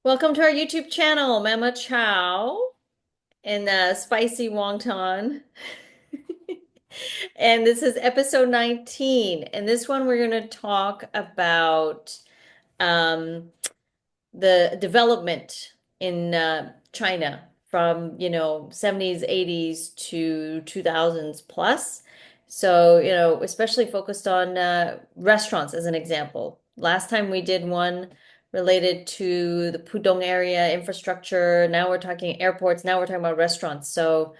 Welcome to our YouTube channel, Mama Chow and Spicy Wonton. And this is episode 19. And this one we're going to talk about um, the development in China from, 70s, 80s to 2000s plus. So, especially focused on restaurants as an example. Last time we did one related to the Pudong area infrastructure. Now we're talking airports. Now we're talking about restaurants. So,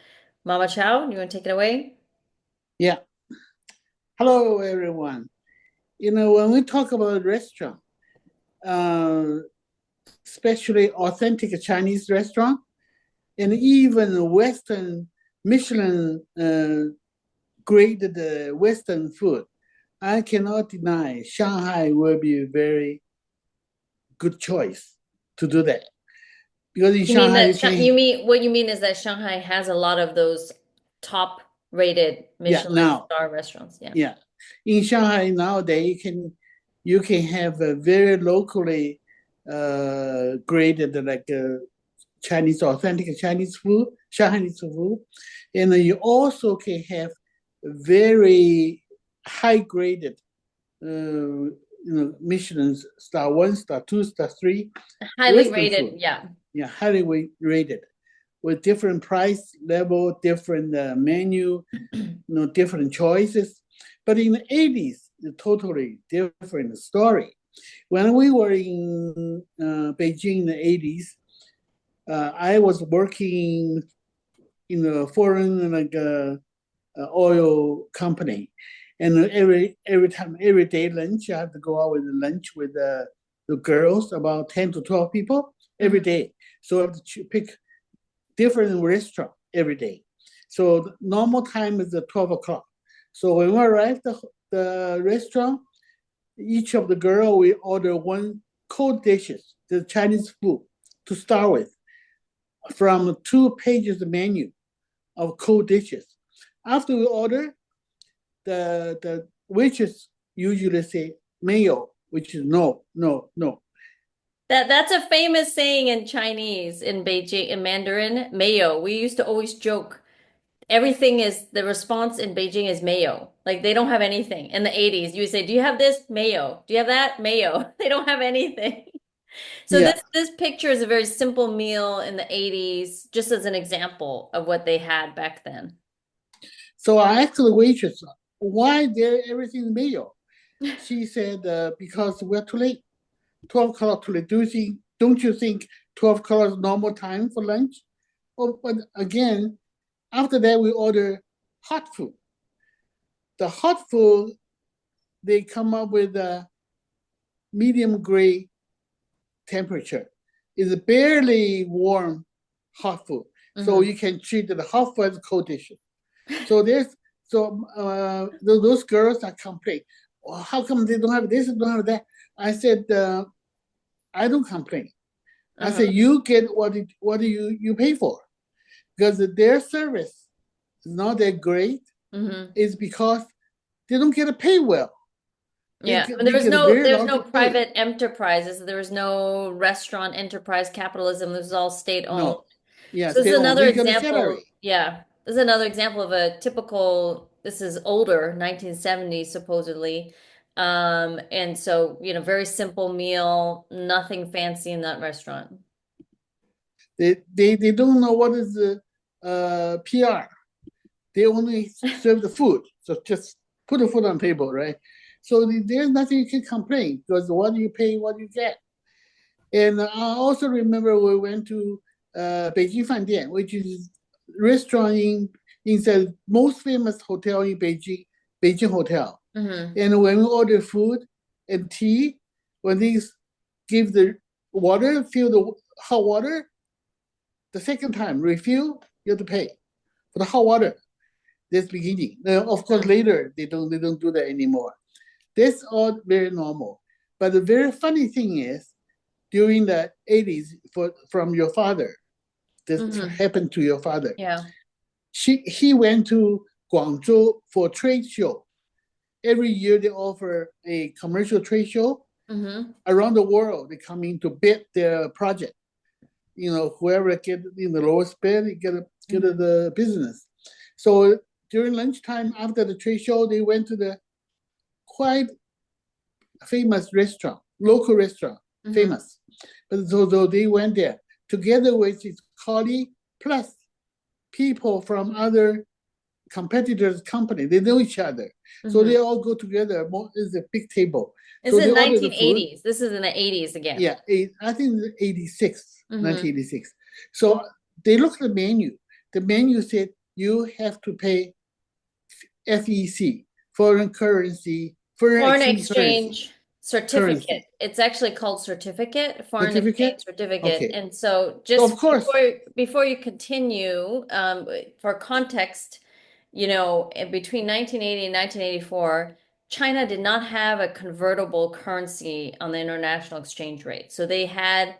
Mama Chow, you want to take it away? Yeah. Hello, everyone. When we talk about restaurant, uh, especially authentic Chinese restaurant, and even Western Michelin graded Western food, I cannot deny Shanghai will be a very good choice to do that. Because in You mean Shanghai, that you can, you mean what you mean is that Shanghai has a lot of those top rated yeah, Michelin now, star restaurants. Yeah. yeah. In Shanghai nowadays, you can have a very locally graded like Chinese authentic Chinese food, Chinese food, and you also can have very high graded, Michelin star one, star two, star three, Highly Western rated. food. Yeah. Yeah, highly rated with different price level, different menu, different choices. But in the 80s, a totally different story. When we were in Beijing in the 80s, I was working in a foreign oil company, and every day lunch, I have to go out with lunch with the girls, about 10 to 12 people every Mhm. day. So I have to pick different restaurant every day. So the normal time is at 12 o'clock. So when we arrive at the restaurant, each of the girl we order one cold dishes, the Chinese food to start with, from 2 pages of menu of cold dishes. After we order, the waitress usually say mayo, which is no, no, no. That's a famous saying in Chinese, in Beijing, in Mandarin, mayo. We used to always joke. Everything is the response in Beijing is mayo. Like they don't have anything. In the 80s, you would say, "Do you have this? Mayo. Do you have that? Mayo." They don't have anything. So Yeah. this picture is a very simple meal in the 80s, just as an example of what they had back then. So I asked the waitress, why there everything mayo? She said, because we're too late. 12 o'clock too late. Don't you think 12 o'clock is normal time for lunch? Oh, but again, after that we order hot food. The hot food, they come up with a medium gray temperature. It's barely warm hot food. So Hmm. you can treat the hot food as cold dishes. So those girls are complaining. Well, how come they don't have this and don't have that? I said, I don't complain. I said, Uh-huh. you get what do you pay for? Because their service is not that great. Hmm. Is because they don't get paid well. They Yeah, I mean, they get a very there's low no pay. private enterprises. There was no restaurant enterprise capitalism. This is all state owned. No, yeah, So this stay is on. another They get a example. salary. Yeah, this is another example of a typical. This is older, 1970s supposedly. And so, very simple meal, nothing fancy in that restaurant. They don't know what is the PR. They only serve the food. So just put the food on the table, right? So there's nothing you can complain because what you pay, what you get. And I also remember we went to Beijing Fandian, which is restaurant in the most famous hotel in Beijing, Beijing Hotel. Hmm. And when we order food and tea, when they give the water, fill the hot water, the second time refill, you have to pay for the hot water. This beginning. Now, of course, later they don't do that anymore. That's all very normal. But the very funny thing is, during the 80s, from your father, this Hmm. happened to your father. Yeah. He went to Guangzhou for a trade show. Every year they offer a commercial trade show, Mm-hmm. Around the world, they come in to bid their project. Whoever get in the lowest bid, get Mm-hmm. the business. So during lunchtime after the trade show, they went to the quite famous restaurant, local restaurant, Mm-hmm. famous. But so they went there together with his colleague plus people from other competitors' company. They know each other, so Mm-hmm. they all go together. It's a big table, This so is they order the food. 1980s. This is in the 80s again. Yeah, I think 86, Mm-hmm. 1986. So they look at the menu. The menu said you have to pay FEC, foreign currency, foreign Foreign exchange exchange certificate. currency It's actually called foreign exchange certificate. certificate. Okay, And so so of just course, before you continue, for context, between 1980 and 1984, China did not have a convertible currency on the international exchange rate. So they had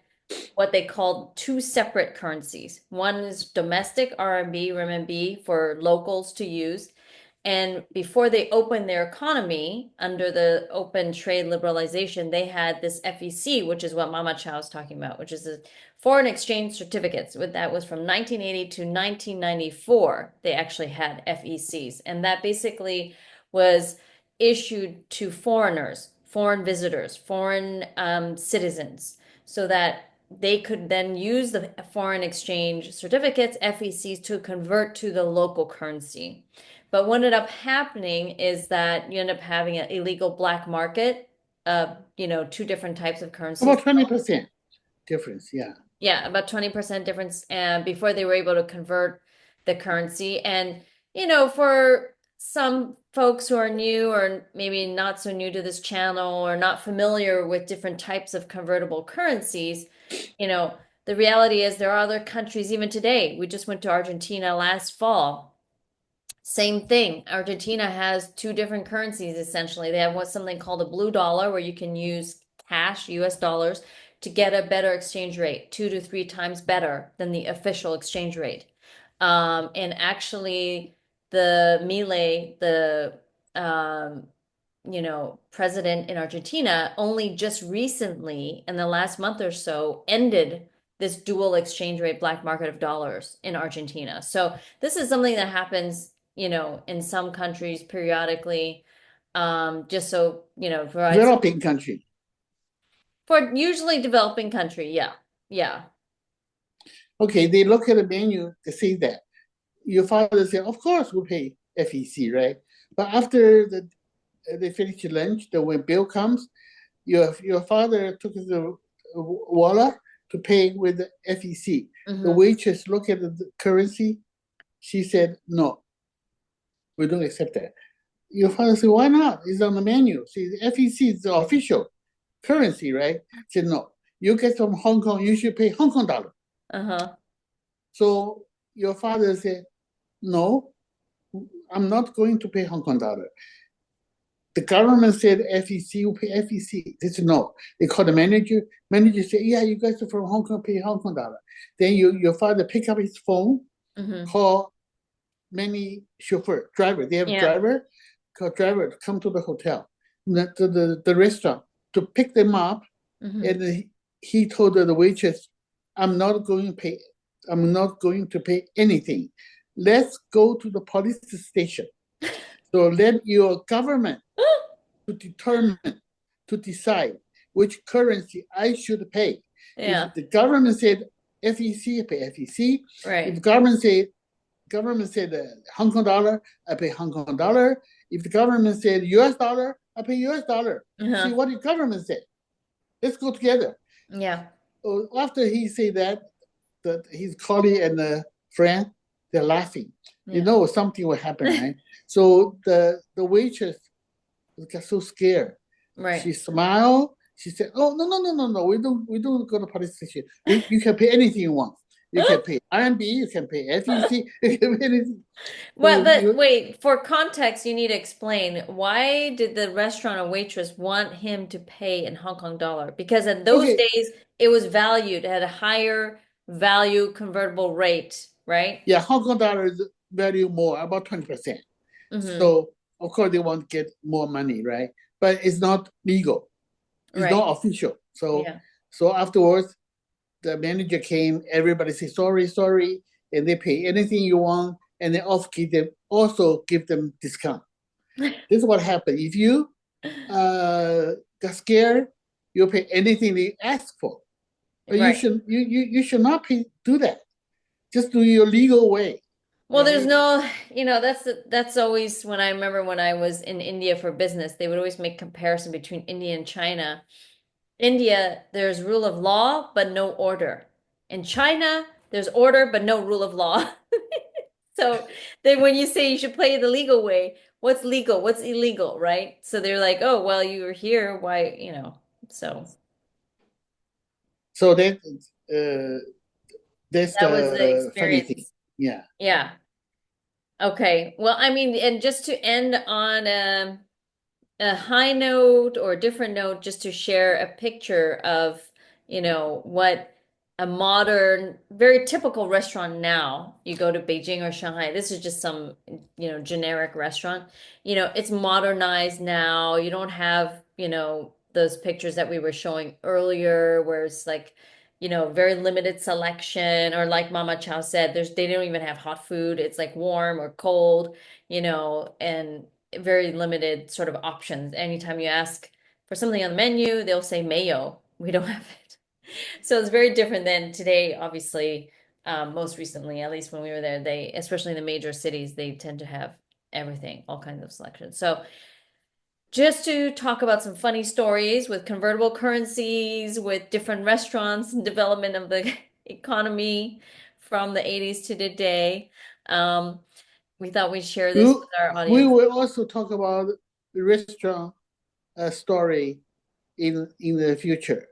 what they called two separate currencies. One is domestic RMB, renminbi for locals to use. And before they opened their economy under the open trade liberalization, they had this FEC, which is what Mama Chow is talking about, which is the foreign exchange certificates. That was from 1980 to 1994. They actually had FECs. And that basically was issued to foreigners, foreign visitors, foreign citizens, so that they could then use the foreign exchange certificates, FECs, to convert to the local currency. But what ended up happening is that you end up having an illegal black market of, two different types of currencies. about 20% difference. Yeah, Yeah, about 20% difference before they were able to convert the currency. And, for some folks who are new or maybe not so new to this channel or not familiar with different types of convertible currencies, the reality is there are other countries even today. We just went to Argentina last fall. Same thing. Argentina has two different currencies essentially. They have something called a blue dollar where you can use cash, US dollars, to get a better exchange rate, 2 to 3 times better than the official exchange rate. And actually, the Milei, the president in Argentina, only just recently, in the last month or so, ended this dual exchange rate black market of dollars in Argentina. So this is something that happens, in some countries periodically, just so, provides developing country. for usually developing country. Yeah. Yeah. Okay, they look at the menu. They say that your father said, "Of course, we pay FEC, right?" But after they finish lunch, when bill comes, your father took the wallet to pay with the FEC. The Hmm. waitress looked at the currency. She said, "No, we don't accept that." Your father said, "Why not? It's on the menu." See, the FEC is the official currency, right? She said, "No, you get from Hong Kong, you should pay Hong Kong dollar." Uh-huh. So your father said, "No, I'm not going to pay Hong Kong dollar." The government said FEC will pay FEC. They said no. They called the manager. Manager said, "Yeah, you guys are from Hong Kong, pay Hong Kong dollar." Then your father pick up his phone, Hmm. call many chauffeur, driver. They have Yeah. driver, call driver to come to the hotel, the restaurant to pick them up. Hmm. And he told the waitress, "I'm not going to pay. I'm not going to pay anything. Let's go to the police station. So let your government to determine, to decide which currency I should pay. Yeah. If the government said FEC, I pay FEC. If Right. the government said Hong Kong dollar, I pay Hong Kong dollar. If the government said US dollar, I pay US dollar. See Uh-huh. what the government said. Let's go together." Yeah. So after he said that his colleague and friend, they're laughing. They Yeah. know something will happen, right? So the waitress got so scared. Right. She smiled. She said, "Oh, no, no, no, no, no. We don't go to police station. You can pay anything you want. You can pay RMB, you can pay FEC, you can pay anything." Well, So but you wait, for context, you need to explain why did the restaurant or waitress want him to pay in Hong Kong dollar? Because in those okay, days, it was valued at a higher value convertible rate, right? yeah, Hong Kong dollar is value more, about 20%. Mm-hmm. So of course they want to get more money, right? But it's not legal. It's Right. not official. Yeah. So afterwards, the manager came. Everybody say sorry, sorry, and they pay anything you want, and they also give them discount. This is what happened. If you got scared, you pay anything they ask for. But Right. you should not do that. Just do your legal way. Well, there's Okay. no, that's always when I remember when I was in India for business, they would always make comparison between India and China. India, there's rule of law, but no order. In China, there's order, but no rule of law. So then when you say you should play it the legal way, what's legal? What's illegal, right? So they're like, oh, well, you were here. Why, so So uh, that's that was the the funny thing. experience. Yeah. Yeah. Okay. Well, I mean, and just to end on a high note or a different note, just to share a picture of, what a modern, very typical restaurant now. You go to Beijing or Shanghai. This is just some, generic restaurant. It's modernized now. You don't have, those pictures that we were showing earlier where it's like, very limited selection, or like Mama Chow said, they don't even have hot food. It's like warm or cold, and very limited sort of options. Anytime you ask for something on the menu, they'll say mayo. We don't have it. So it's very different than today, obviously. Most recently, at least when we were there, especially in the major cities, they tend to have everything, all kinds of selections. So just to talk about some funny stories with convertible currencies, with different restaurants and development of the economy from the 80s to today. Um, we thought we'd share We, this with our we audience. will also talk about the restaurant story in the future.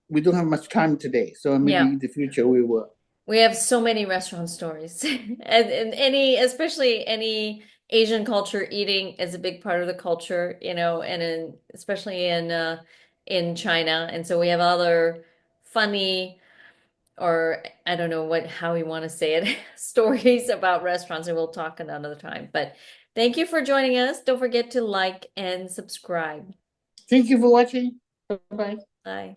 We don't have much time today, so maybe Yeah. in the future we will. We have so many restaurant stories. And especially any Asian culture, eating is a big part of the culture, and especially in China. And so we have other funny, or I don't know how we want to say it, stories about restaurants, and we'll talk another time. But thank you for joining us. Don't forget to like and subscribe. Thank you for watching. Bye bye. Bye.